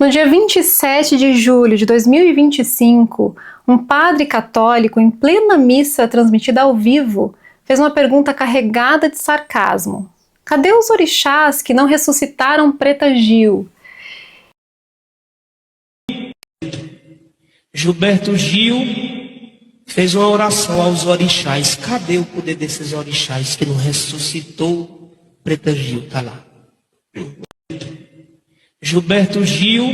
No dia 27 de julho de 2025, um padre católico, em plena missa transmitida ao vivo, fez uma pergunta carregada de sarcasmo. Cadê os orixás que não ressuscitaram Preta Gil? Gilberto Gil fez uma oração aos orixás. Cadê o poder desses orixás que não ressuscitou Preta Gil? Tá lá. Gilberto Gil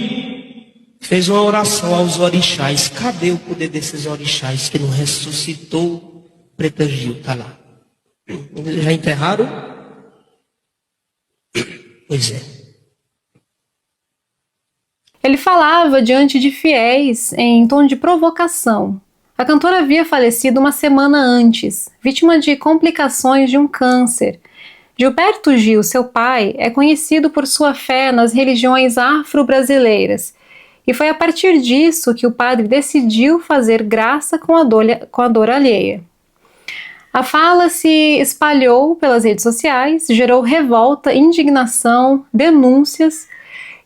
fez uma oração aos orixás. Cadê o poder desses orixás que não ressuscitou Preta Gil? Tá lá. Já enterraram? Pois é. Ele falava diante de fiéis em tom de provocação. A cantora havia falecido uma semana antes, vítima de complicações de um câncer. Gilberto Gil, seu pai, é conhecido por sua fé nas religiões afro-brasileiras, e foi a partir disso que o padre decidiu fazer graça com a dor alheia. A fala se espalhou pelas redes sociais, gerou revolta, indignação, denúncias,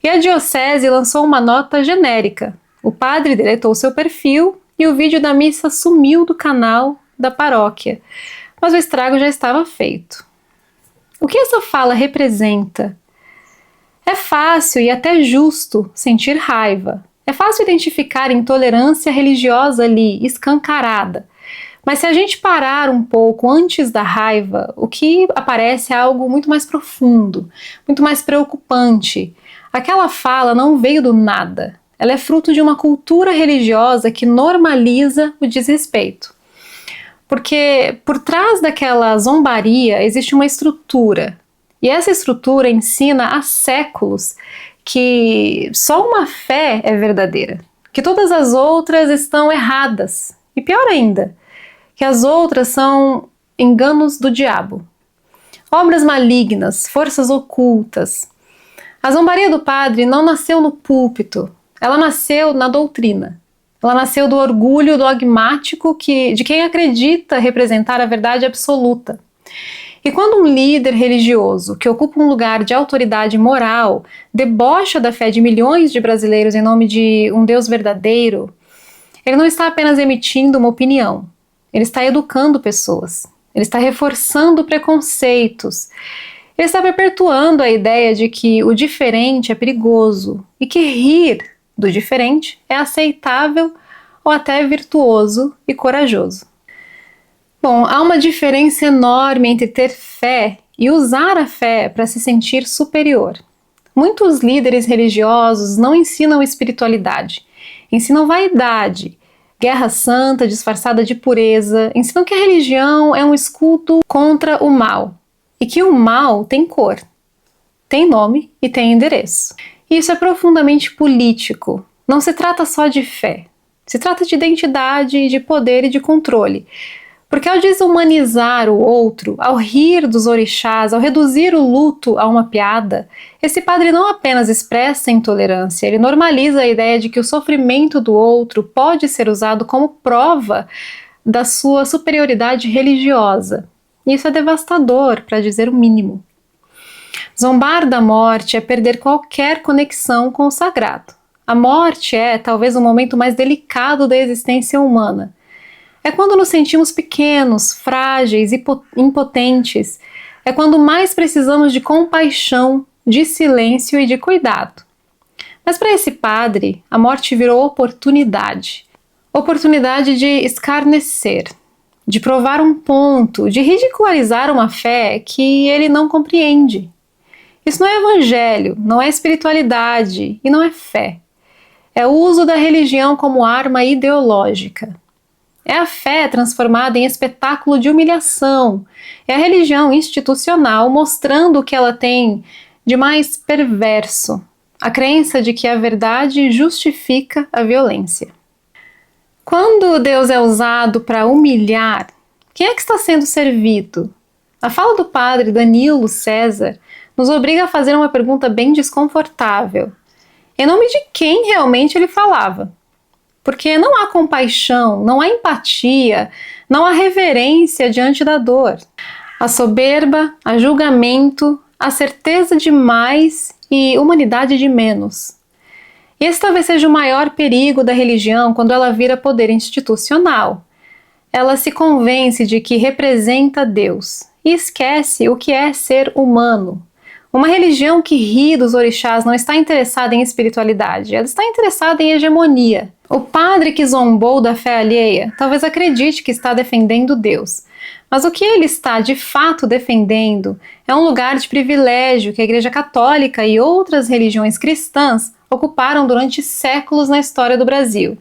e a diocese lançou uma nota genérica. O padre deletou seu perfil e o vídeo da missa sumiu do canal da paróquia, mas o estrago já estava feito. O que essa fala representa? É fácil e até justo sentir raiva. É fácil identificar intolerância religiosa ali, escancarada. Mas se a gente parar um pouco antes da raiva, o que aparece é algo muito mais profundo, muito mais preocupante. Aquela fala não veio do nada. Ela é fruto de uma cultura religiosa que normaliza o desrespeito. Porque por trás daquela zombaria existe uma estrutura. E essa estrutura ensina há séculos que só uma fé é verdadeira, que todas as outras estão erradas. E pior ainda, que as outras são enganos do diabo. Obras malignas, forças ocultas. A zombaria do padre não nasceu no púlpito, ela nasceu na doutrina. Ela nasceu do orgulho dogmático de quem acredita representar a verdade absoluta. E quando um líder religioso que ocupa um lugar de autoridade moral debocha da fé de milhões de brasileiros em nome de um Deus verdadeiro, ele não está apenas emitindo uma opinião, ele está educando pessoas, ele está reforçando preconceitos, ele está perpetuando a ideia de que o diferente é perigoso e que rir do diferente é aceitável ou até virtuoso e corajoso. Bom, há uma diferença enorme entre ter fé e usar a fé para se sentir superior. Muitos líderes religiosos não ensinam espiritualidade, ensinam vaidade, guerra santa disfarçada de pureza, ensinam que a religião é um escudo contra o mal e que o mal tem cor, tem nome e tem endereço. Isso é profundamente político. Não se trata só de fé. Se trata de identidade, de poder e de controle. Porque ao desumanizar o outro, ao rir dos orixás, ao reduzir o luto a uma piada, esse padre não apenas expressa intolerância, ele normaliza a ideia de que o sofrimento do outro pode ser usado como prova da sua superioridade religiosa. E isso é devastador, para dizer o mínimo. Zombar da morte é perder qualquer conexão com o sagrado. A morte é, talvez, o momento mais delicado da existência humana. É quando nos sentimos pequenos, frágeis e impotentes. É quando mais precisamos de compaixão, de silêncio e de cuidado. Mas para esse padre, a morte virou oportunidade. Oportunidade de escarnecer, de provar um ponto, de ridicularizar uma fé que ele não compreende. Isso não é evangelho, não é espiritualidade e não é fé. É o uso da religião como arma ideológica. É a fé transformada em espetáculo de humilhação. É a religião institucional mostrando o que ela tem de mais perverso. A crença de que a verdade justifica a violência. Quando Deus é usado para humilhar, quem é que está sendo servido? A fala do padre Danilo César nos obriga a fazer uma pergunta bem desconfortável. Em nome de quem realmente ele falava? Porque não há compaixão, não há empatia, não há reverência diante da dor. A soberba, a julgamento, a certeza de mais e humanidade de menos. E esse talvez seja o maior perigo da religião quando ela vira poder institucional. Ela se convence de que representa Deus e esquece o que é ser humano. Uma religião que ri dos orixás não está interessada em espiritualidade, ela está interessada em hegemonia. O padre que zombou da fé alheia talvez acredite que está defendendo Deus, mas o que ele está de fato defendendo é um lugar de privilégio que a Igreja Católica e outras religiões cristãs ocuparam durante séculos na história do Brasil.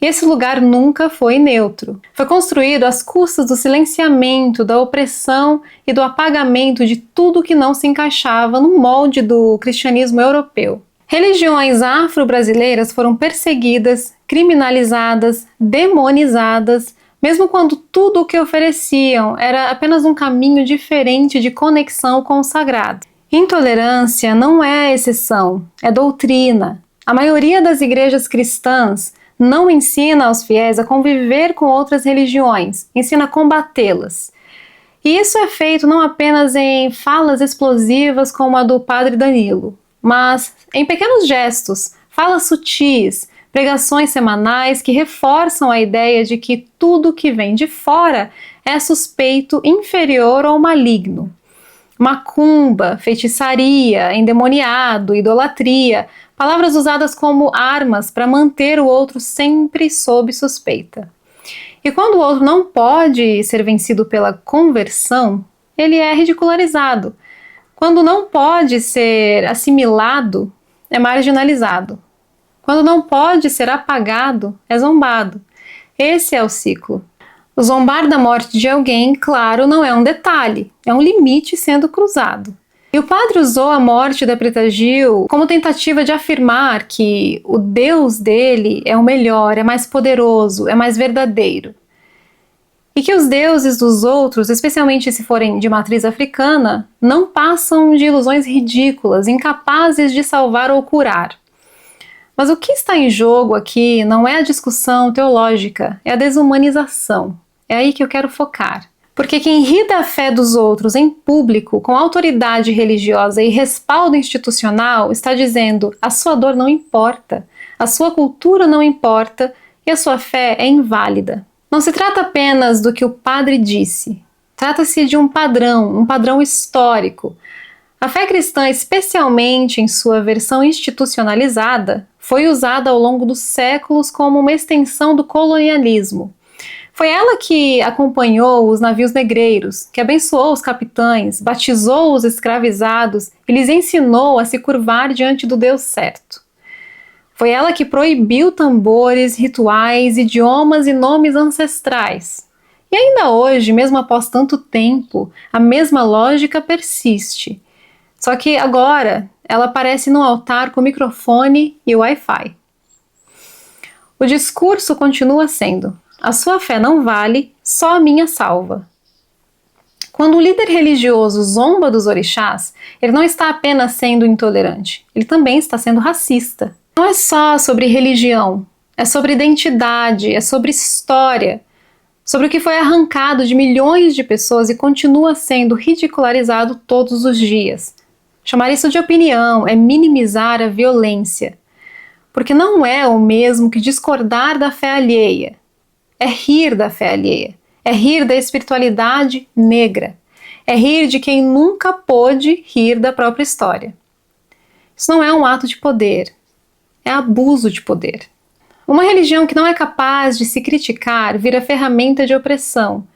E esse lugar nunca foi neutro. Foi construído às custas do silenciamento, da opressão e do apagamento de tudo que não se encaixava no molde do cristianismo europeu. Religiões afro-brasileiras foram perseguidas, criminalizadas, demonizadas, mesmo quando tudo o que ofereciam era apenas um caminho diferente de conexão com o sagrado. Intolerância não é exceção, é doutrina. A maioria das igrejas cristãs não ensina aos fiéis a conviver com outras religiões, ensina a combatê-las. E isso é feito não apenas em falas explosivas como a do Padre Danilo, mas em pequenos gestos, falas sutis, pregações semanais que reforçam a ideia de que tudo que vem de fora é suspeito, inferior ou maligno. Macumba, feitiçaria, endemoniado, idolatria, palavras usadas como armas para manter o outro sempre sob suspeita. E quando o outro não pode ser vencido pela conversão, ele é ridicularizado. Quando não pode ser assimilado, é marginalizado. Quando não pode ser apagado, é zombado. Esse é o ciclo. O zombar da morte de alguém, claro, não é um detalhe, é um limite sendo cruzado. E o padre usou a morte da Preta Gil como tentativa de afirmar que o Deus dele é o melhor, é mais poderoso, é mais verdadeiro. E que os deuses dos outros, especialmente se forem de matriz africana, não passam de ilusões ridículas, incapazes de salvar ou curar. Mas o que está em jogo aqui não é a discussão teológica, é a desumanização. É aí que eu quero focar. Porque quem ri da fé dos outros em público, com autoridade religiosa e respaldo institucional, está dizendo: a sua dor não importa, a sua cultura não importa e a sua fé é inválida. Não se trata apenas do que o padre disse, trata-se de um padrão histórico. A fé cristã, especialmente em sua versão institucionalizada, foi usada ao longo dos séculos como uma extensão do colonialismo. Foi ela que acompanhou os navios negreiros, que abençoou os capitães, batizou os escravizados e lhes ensinou a se curvar diante do Deus certo. Foi ela que proibiu tambores, rituais, idiomas e nomes ancestrais. E ainda hoje, mesmo após tanto tempo, a mesma lógica persiste. Só que agora ela aparece num altar com microfone e Wi-Fi. O discurso continua sendo: a sua fé não vale, só a minha salva. Quando o líder religioso zomba dos orixás, ele não está apenas sendo intolerante, ele também está sendo racista. Não é só sobre religião, é sobre identidade, é sobre história, sobre o que foi arrancado de milhões de pessoas e continua sendo ridicularizado todos os dias. Chamar isso de opinião é minimizar a violência, porque não é o mesmo que discordar da fé alheia. É rir da fé alheia, é rir da espiritualidade negra, é rir de quem nunca pôde rir da própria história. Isso não é um ato de poder, é abuso de poder. Uma religião que não é capaz de se criticar vira ferramenta de opressão.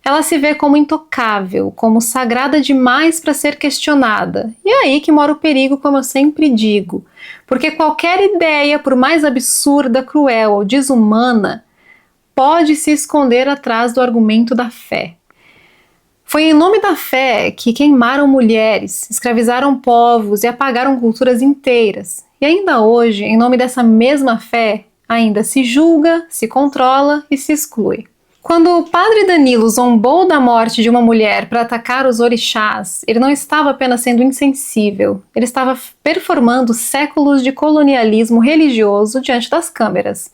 Ela se vê como intocável, como sagrada demais para ser questionada. E é aí que mora o perigo, como eu sempre digo. Porque qualquer ideia, por mais absurda, cruel ou desumana, pode se esconder atrás do argumento da fé. Foi em nome da fé que queimaram mulheres, escravizaram povos e apagaram culturas inteiras. E ainda hoje, em nome dessa mesma fé, ainda se julga, se controla e se exclui. Quando o padre Danilo zombou da morte de uma mulher para atacar os orixás, ele não estava apenas sendo insensível, ele estava performando séculos de colonialismo religioso diante das câmeras.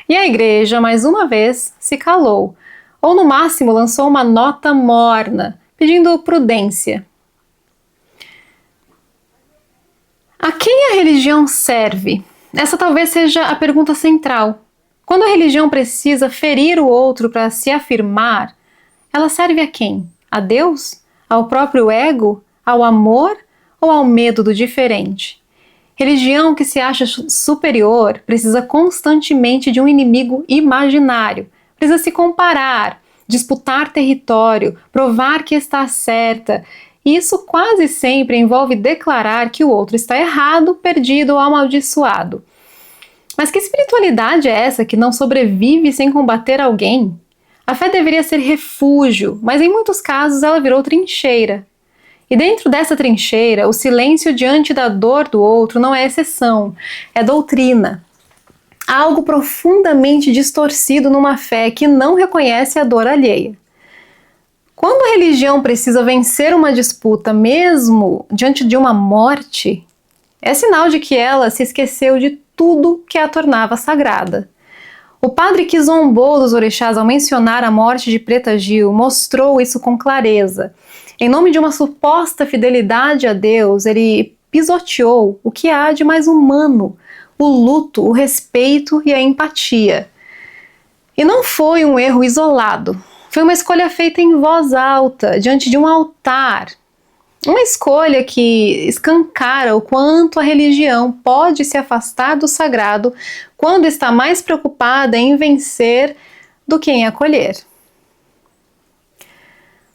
E a igreja, mais uma vez, se calou, ou no máximo lançou uma nota morna, pedindo prudência. A quem a religião serve? essa talvez seja a pergunta central. Quando a religião precisa ferir o outro para se afirmar, ela serve a quem? A Deus? Ao próprio ego? Ao amor? Ou ao medo do diferente? Religião que se acha superior precisa constantemente de um inimigo imaginário, precisa se comparar, disputar território, provar que está certa. E isso quase sempre envolve declarar que o outro está errado, perdido ou amaldiçoado. Mas que espiritualidade é essa que não sobrevive sem combater alguém? A fé deveria ser refúgio, mas em muitos casos ela virou trincheira. E dentro dessa trincheira, o silêncio diante da dor do outro não é exceção, é doutrina. Há algo profundamente distorcido numa fé que não reconhece a dor alheia. Quando a religião precisa vencer uma disputa mesmo diante de uma morte, é sinal de que ela se esqueceu de tudo que a tornava sagrada. O padre que zombou dos orixás ao mencionar a morte de Preta Gil mostrou isso com clareza. Em nome de uma suposta fidelidade a Deus, ele pisoteou o que há de mais humano, o luto, o respeito e a empatia. E não foi um erro isolado, foi uma escolha feita em voz alta, diante de um altar. Uma escolha que escancara o quanto a religião pode se afastar do sagrado quando está mais preocupada em vencer do que em acolher.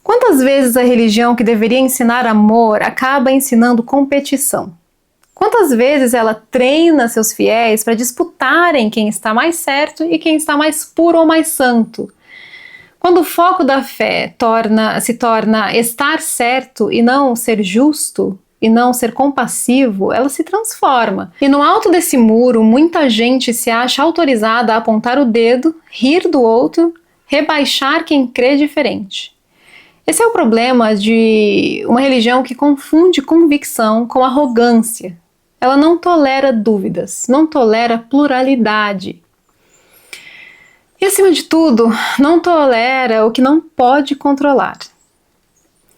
Quantas vezes a religião que deveria ensinar amor acaba ensinando competição? Quantas vezes ela treina seus fiéis para disputarem quem está mais certo e quem está mais puro ou mais santo? Quando o foco da fé se torna estar certo e não ser justo, e não ser compassivo, ela se transforma. E no alto desse muro, muita gente se acha autorizada a apontar o dedo, rir do outro, rebaixar quem crê diferente. Esse é o problema de uma religião que confunde convicção com arrogância. Ela não tolera dúvidas, não tolera pluralidade. E, acima de tudo, não tolera o que não pode controlar.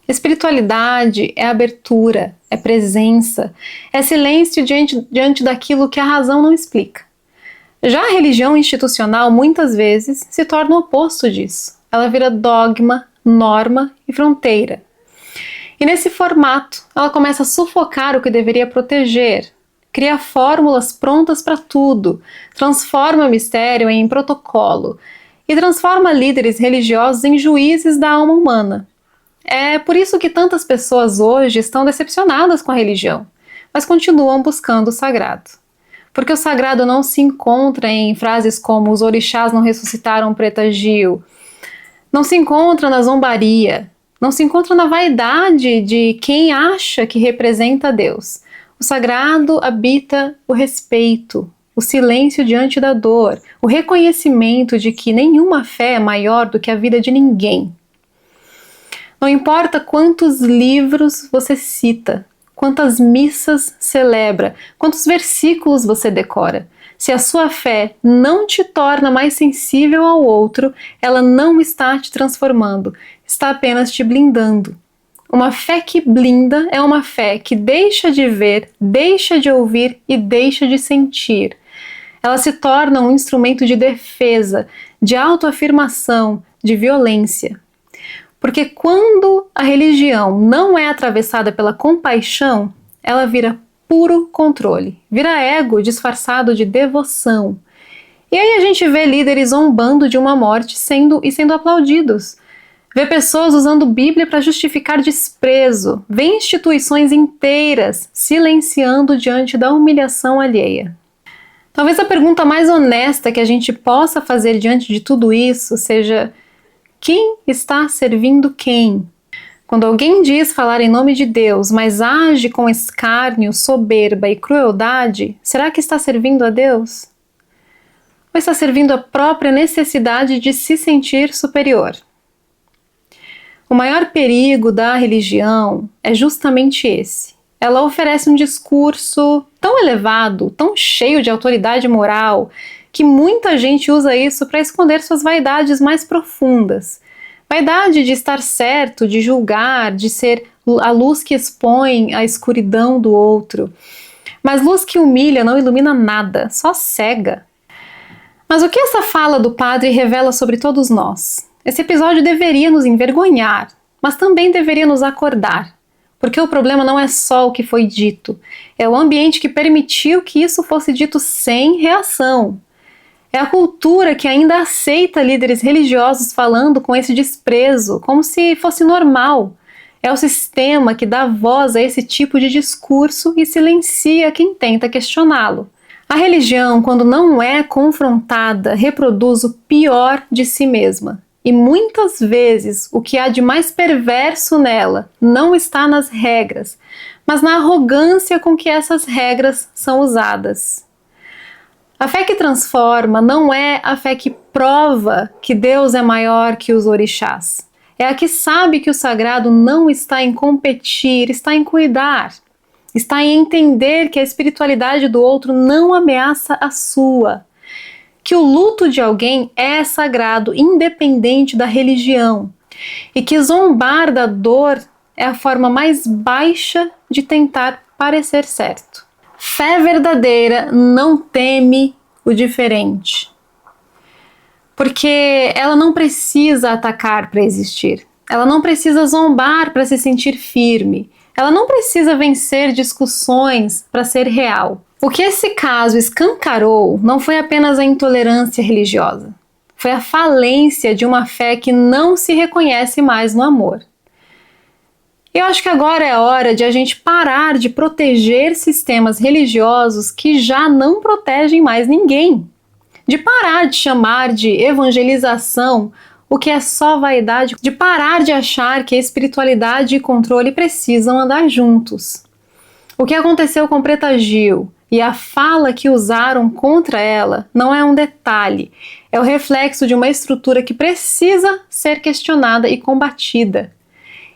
Espiritualidade é abertura, é presença, é silêncio diante daquilo que a razão não explica. Já a religião institucional, muitas vezes, se torna o oposto disso. Ela vira dogma, norma e fronteira. E nesse formato, ela começa a sufocar o que deveria proteger, cria fórmulas prontas para tudo, transforma mistério em protocolo e transforma líderes religiosos em juízes da alma humana. É por isso que tantas pessoas hoje estão decepcionadas com a religião, mas continuam buscando o sagrado. Porque o sagrado não se encontra em frases como os orixás não ressuscitaram Preta Gil, não se encontra na zombaria, não se encontra na vaidade de quem acha que representa Deus. O sagrado habita o respeito, o silêncio diante da dor, o reconhecimento de que nenhuma fé é maior do que a vida de ninguém. Não importa quantos livros você cita, quantas missas celebra, quantos versículos você decora. Se a sua fé não te torna mais sensível ao outro, ela não está te transformando, está apenas te blindando. Uma fé que blinda é uma fé que deixa de ver, deixa de ouvir e deixa de sentir. Ela se torna um instrumento de defesa, de autoafirmação, de violência. Porque quando a religião não é atravessada pela compaixão, ela vira puro controle, vira ego disfarçado de devoção. E aí a gente vê líderes zombando de uma morte sendo aplaudidos. Vê pessoas usando Bíblia para justificar desprezo, vê instituições inteiras silenciando diante da humilhação alheia. Talvez a pergunta mais honesta que a gente possa fazer diante de tudo isso seja: quem está servindo quem? Quando alguém diz falar em nome de Deus, mas age com escárnio, soberba e crueldade, será que está servindo a Deus? Ou está servindo a própria necessidade de se sentir superior? O maior perigo da religião é justamente esse. Ela oferece um discurso tão elevado, tão cheio de autoridade moral, que muita gente usa isso para esconder suas vaidades mais profundas. Vaidade de estar certo, de julgar, de ser a luz que expõe a escuridão do outro. Mas luz que humilha não ilumina nada, só cega. Mas o que essa fala do padre revela sobre todos nós? Esse episódio deveria nos envergonhar, mas também deveria nos acordar. Porque o problema não é só o que foi dito, é o ambiente que permitiu que isso fosse dito sem reação. É a cultura que ainda aceita líderes religiosos falando com esse desprezo, como se fosse normal. É o sistema que dá voz a esse tipo de discurso e silencia quem tenta questioná-lo. A religião, quando não é confrontada, reproduz o pior de si mesma. E muitas vezes o que há de mais perverso nela não está nas regras, mas na arrogância com que essas regras são usadas. A fé que transforma não é a fé que prova que Deus é maior que os orixás. É a que sabe que o sagrado não está em competir, está em cuidar. Está em entender que a espiritualidade do outro não ameaça a sua. Que o luto de alguém é sagrado, independente da religião. E que zombar da dor é a forma mais baixa de tentar parecer certo. Fé verdadeira não teme o diferente. Porque ela não precisa atacar para existir. Ela não precisa zombar para se sentir firme. Ela não precisa vencer discussões para ser real. O que esse caso escancarou não foi apenas a intolerância religiosa. Foi a falência de uma fé que não se reconhece mais no amor. Eu acho que agora é hora de a gente parar de proteger sistemas religiosos que já não protegem mais ninguém. De parar de chamar de evangelização o que é só vaidade, de parar de achar que a espiritualidade e controle precisam andar juntos. O que aconteceu com Preta Gil e a fala que usaram contra ela não é um detalhe, é o reflexo de uma estrutura que precisa ser questionada e combatida.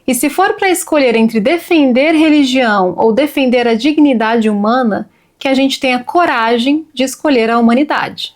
E se for para escolher entre defender religião ou defender a dignidade humana, que a gente tenha coragem de escolher a humanidade.